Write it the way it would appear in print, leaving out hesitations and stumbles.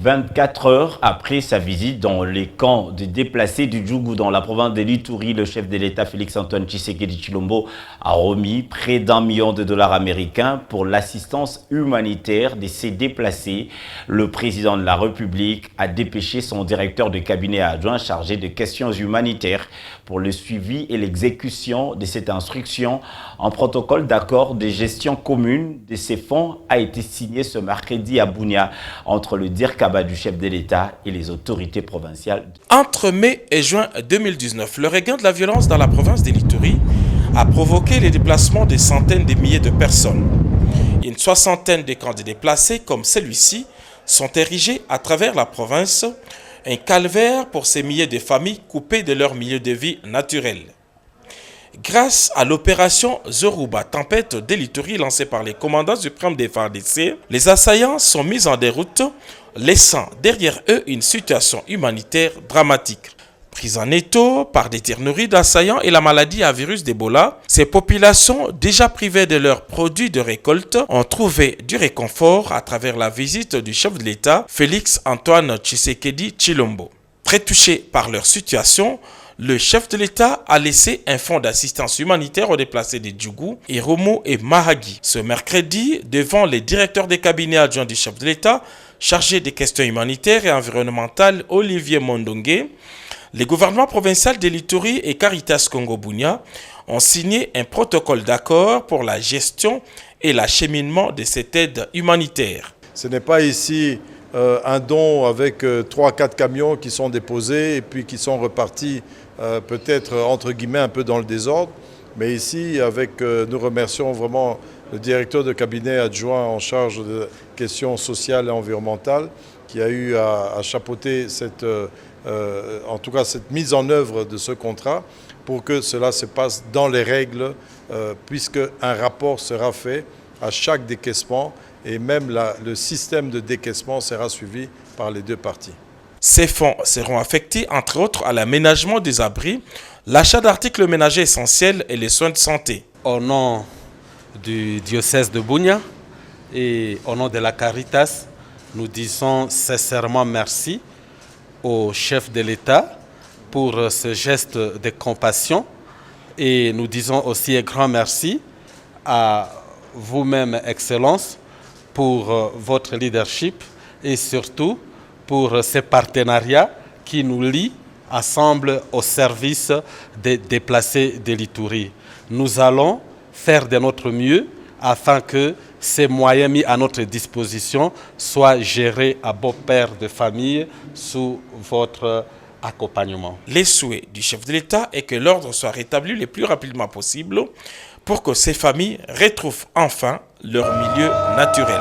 24 heures après sa visite dans les camps de déplacés du Djougou dans la province de l'Ituri, le chef de l'État Félix-Antoine Tshisekedi Tshilombo a remis près d'1 million de dollars américains pour l'assistance humanitaire de ces déplacés. Le président de la République a dépêché son directeur de cabinet adjoint chargé de questions humanitaires pour le suivi et l'exécution de cette instruction. Un protocole d'accord de gestion commune de ces fonds a été signé ce mercredi à Bunia entre le DIRCABA du chef de l'État et les autorités provinciales. Entre mai et juin 2019, le regain de la violence dans la province de l'Ituri a provoqué les déplacements de centaines de milliers de personnes. Une soixantaine de camps de déplacés comme celui-ci sont érigés à travers la province, un calvaire pour ces milliers de familles coupées de leur milieu de vie naturel. Grâce à l'opération Zoruba, tempête de l'Ituri lancée par les commandants suprêmes des FARDC, les assaillants sont mis en déroute, laissant derrière eux une situation humanitaire dramatique. Pris en étau par des tirs nourris d'assaillants et la maladie à virus d'Ebola, ces populations, déjà privées de leurs produits de récolte, ont trouvé du réconfort à travers la visite du chef de l'État, Félix-Antoine Tshisekedi Tshilombo. Très touché par leur situation, le chef de l'État a laissé un fonds d'assistance humanitaire aux déplacés de Djougou, Iromo et Mahagi. Ce mercredi, devant les directeurs des cabinets adjoints du chef de l'État, chargé des questions humanitaires et environnementales Olivier Mondongue, les gouvernements provinciaux de l'Ituri et Caritas Congo Bunia ont signé un protocole d'accord pour la gestion et l'acheminement de cette aide humanitaire. Ce n'est pas ici un don avec 3-4 camions qui sont déposés et puis qui sont repartis peut-être entre guillemets un peu dans le désordre. Mais ici, nous remercions vraiment le directeur de cabinet adjoint en charge de questions sociales et environnementales qui a eu à chapeauter cette mise en œuvre de ce contrat pour que cela se passe dans les règles, puisque un rapport sera fait à chaque décaissement et même le système de décaissement sera suivi par les deux parties. Ces fonds seront affectés entre autres à l'aménagement des abris, l'achat d'articles ménagers essentiels et les soins de santé. Au nom du diocèse de Bunia et au nom de la Caritas, nous disons sincèrement merci au chef de l'État pour ce geste de compassion et nous disons aussi un grand merci à vous-même, Excellence, pour votre leadership et surtout pour ces partenariats qui nous lient ensemble au service des déplacés de l'Ituri. Nous allons faire de notre mieux afin que ces moyens mis à notre disposition soient gérés à bon père de famille sous votre accompagnement. Les souhaits du chef de l'État est que l'ordre soit rétabli le plus rapidement possible pour que ces familles retrouvent enfin leur milieu naturel.